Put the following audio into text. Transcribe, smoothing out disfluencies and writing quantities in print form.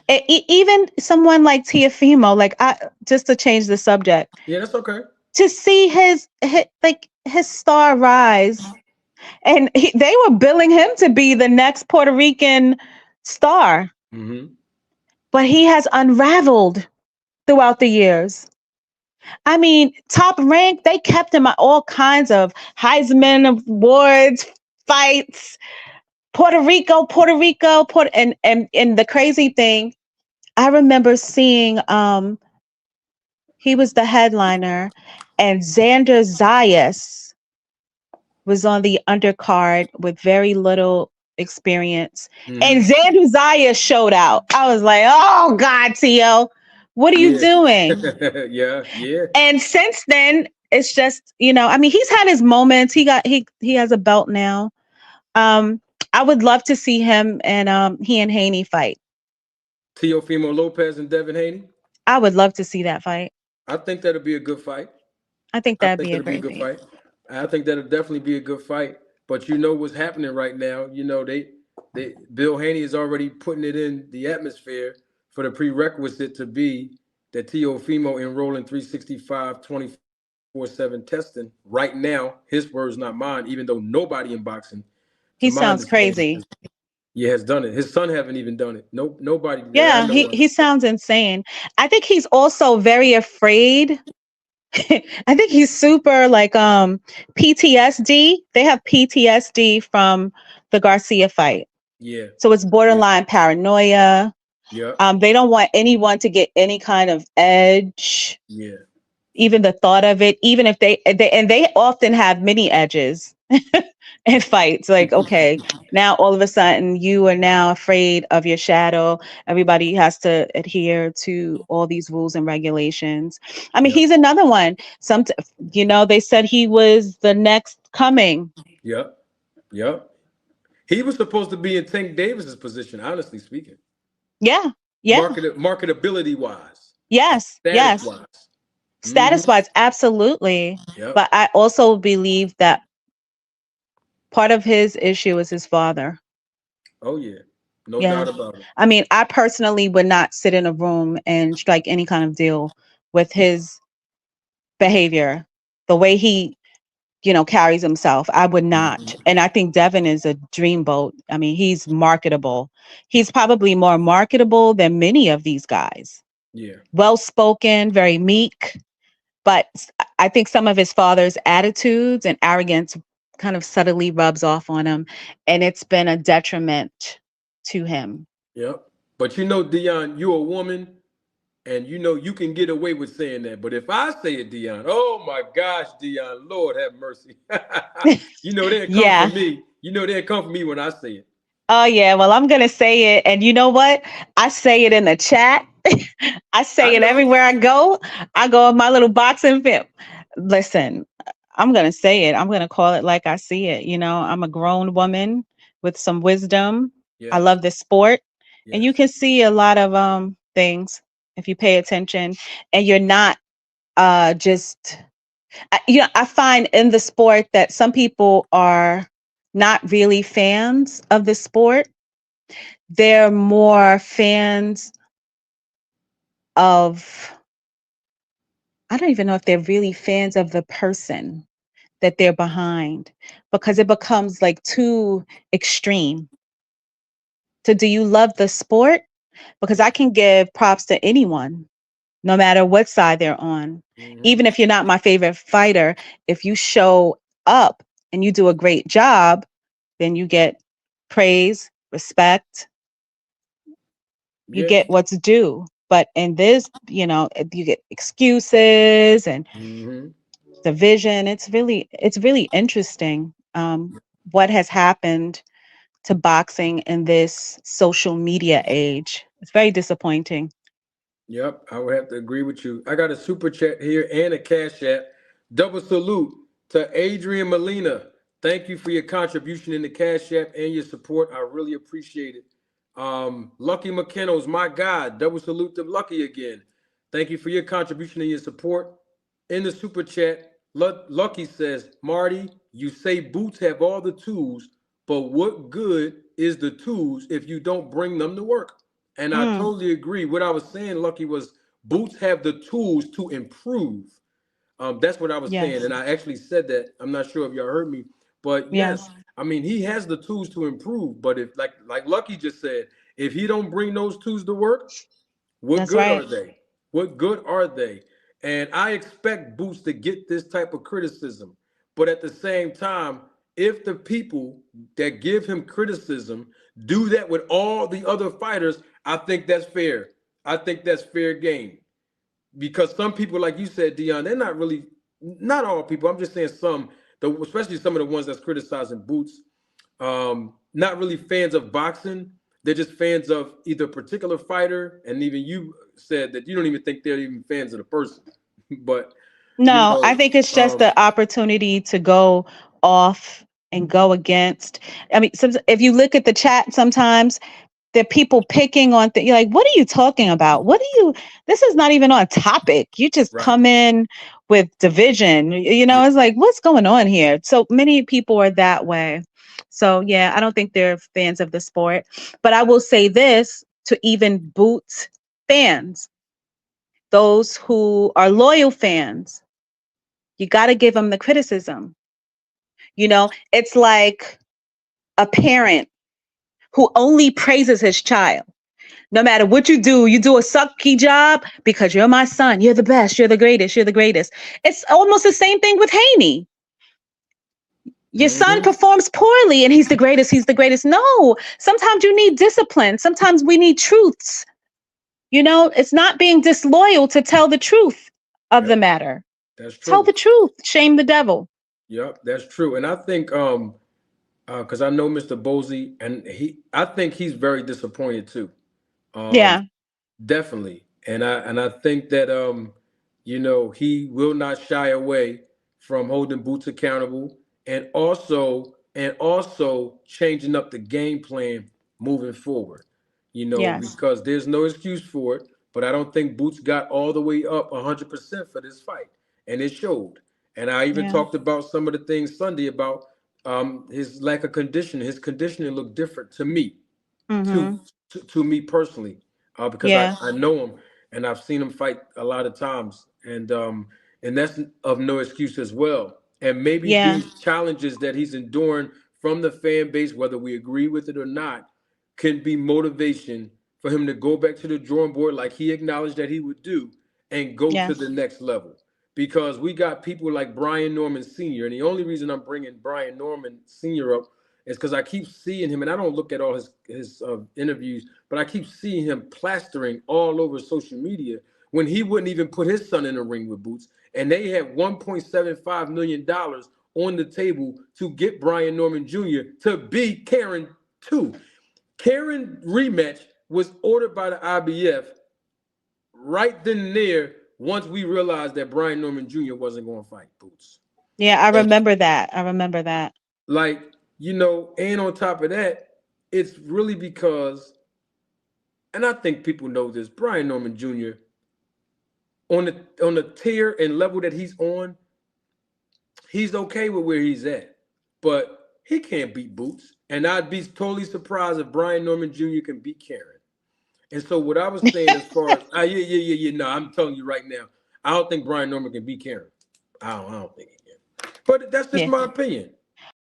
Even someone like Teofimo, like just to change the subject, Yeah, that's okay. to see his star rise, and they were billing him to be the next Puerto Rican star, Mm-hmm. but he has unraveled throughout the years. I mean, top rank, they kept him at all kinds of Heisman Awards, fights, and the crazy thing, I remember seeing he was the headliner, and Xander Zayas was on the undercard with very little experience. And Mm-hmm. Xander Zayas showed out. I was like, oh God, Tio, what are you Yeah. doing? Yeah. Yeah. And since then, it's just, I mean, he's had his moments. He has a belt now. Um, I would love to see him and he and Haney fight. Teofimo Lopez and Devin Haney. I would love to see that fight. I think that'll be a good fight. I think I that'd think be a it'll be a great good fight. fight. I think that'll definitely be a good fight. But you know what's happening right now. You know they Bill Haney is already putting it in the atmosphere for the prerequisite to be that Teofimo enrolling 365 24/7 testing right now. His words, not mine. Even though nobody in boxing, to He my sounds understanding, crazy. yeah, has done it. His son haven't even done it. No, nobody that I Yeah, know he of. he sounds insane. I think he's also very afraid. I think he's super like PTSD. They have PTSD from the Garcia fight. Yeah, So it's yeah, borderline paranoia. yeah, They don't want anyone to get any kind of edge, yeah. even the thought of it, even if they often have many edges in fights. Like, okay, now all of a sudden you are now afraid of your shadow. Everybody has to adhere to all these rules and regulations. I mean, Yep. he's another one. They said he was the next coming. Yep. Yep. He was supposed to be in Tank Davis's position, honestly speaking. Yeah, yeah, Marketability wise, yes, status yes. wise. Mm-hmm. Status wise, absolutely. Yep. But I also believe that part of his issue is his father. Oh yeah. No Yeah. doubt about it. I mean, I personally would not sit in a room and strike any kind of deal with his behavior, the way he, carries himself. I would not. Mm-hmm. And I think Devin is a dreamboat. I mean, he's marketable. He's probably more marketable than many of these guys. Yeah. Well spoken, very meek. But I think some of his father's attitudes and arrogance kind of subtly rubs off on him. And it's been a detriment to him. Yep. But you know, Dion, you're a woman, and you know you can get away with saying that. But if I say it, Dion, oh my gosh, Dion, Lord have mercy. You know they'll come for Yeah. me. You know they'll come for me when I say it. Oh yeah, well I'm gonna say it, and you know what? I say it in the chat. I I say it know. everywhere I go. I go in my little boxing film. Listen, I'm gonna say it. I'm gonna call it like I see it. I'm a grown woman with some wisdom. I Yes. love this sport, and you Yes. can see a lot of things if you pay attention, and you're not just I find in the sport that some people are not really fans of the sport. They're more fans of, I don't even know if they're really fans of the person that they're behind, because it becomes like too extreme. So do you love the sport? Because I can give props to anyone, no matter what side they're on. Mm-hmm. Even if you're not my favorite fighter, if you show up and you do a great job, then you get praise, respect, you Yeah. get what's due. But in this, you get excuses and Mm-hmm. division. It's really interesting what has happened to boxing in this social media age. It's very disappointing. Yep, I would have to agree with you. I got a super chat here and a cash app. Double salute to Adrian Molina. Thank you for your contribution in the cash app and your support. I really appreciate it. Lucky McKenna's my God. Double salute to Lucky again. Thank you for your contribution and your support. In the super chat, Lucky says, Marty, you say boots have all the tools, but what good is the tools if you don't bring them to work? And I Mm, totally agree. What I was saying, Lucky, was Boots have the tools to improve. That's what I was saying, yes. and I actually said that. I'm not sure if y'all heard me, but yes, Yes. I mean he has the tools to improve. But if like Lucky just said, if he don't bring those tools to work, what That's good are right. they? What good are they? And I expect Boots to get this type of criticism. But at the same time, if the people that give him criticism do that with all the other fighters, I think that's fair. I think that's fair game. Because some people, like you said, Dion, they're not really, not all people. I'm just saying some, especially some of the ones that's criticizing Boots, not really fans of boxing. They're just fans of either a particular fighter, and even you said that you don't even think they're even fans of the person. But you No, I know, think it's just the opportunity to go off and go against. I mean, if you look at the chat sometimes, there are people picking on things. You're like, what are you talking about? What are you? This is not even on topic. You just right, come in with division. yeah, It's like, what's going on here? So many people are that way. So yeah, I don't think they're fans of the sport. But I will say this to even Boots fans, those who are loyal fans, you got to give them the criticism. It's like a parent who only praises his child. No matter what you do a sucky job because you're my son. You're the best. You're the greatest. You're the greatest. It's almost the same thing with Haney. Your son mm-hmm, performs poorly and he's the greatest. He's the greatest. No, sometimes you need discipline. Sometimes we need truths. It's not being disloyal to tell the truth of the yep, matter. that's Tell true. the truth. Shame the devil. Yep, that's true. And I think, because I know Mr. Bosey, and I think he's very disappointed too. Um, Yeah. Definitely. And I think that he will not shy away from holding Boots accountable and also changing up the game plan moving forward. Yes. Because there's no excuse for it, but I don't think Boots got all the way up 100% for this fight. And it showed. And I even Yeah. talked about some of the things Sunday about his lack of conditioning. His conditioning looked different to me to Mhm. to me personally, because I, Yeah. I know him and I've seen him fight a lot of times, and that's of no excuse as well. And maybe Yeah. these challenges that he's enduring from the fan base, whether we agree with it or not, can be motivation for him to go back to the drawing board like he acknowledged that he would do and go to the Yes. next level. Because we got people like Brian Norman Sr. And the only reason I'm bringing Brian Norman Sr. up is because I keep seeing him, and I don't look at all his interviews, but I keep seeing him plastering all over social media when he wouldn't even put his son in the ring with Boots, and they had $1.75 million on the table to get Brian Norman Jr. to beat Karen too. Karen rematch was ordered by the IBF right then and there once we realized that Brian Norman Jr. wasn't going to fight Boots. Yeah, I And remember that. I remember that. like, and on top of that, it's really because, and I think people know this, Brian Norman Jr. on the tier and level that he's on, he's okay with where he's at. But he can't beat Boots. And I'd be totally surprised if Brian Norman Jr. can beat Karen. And so what I was saying as far as yeah, no, I'm telling you right now, I don't think Brian Norman can beat Karen. I don't think he can. But that's just Yeah. my opinion.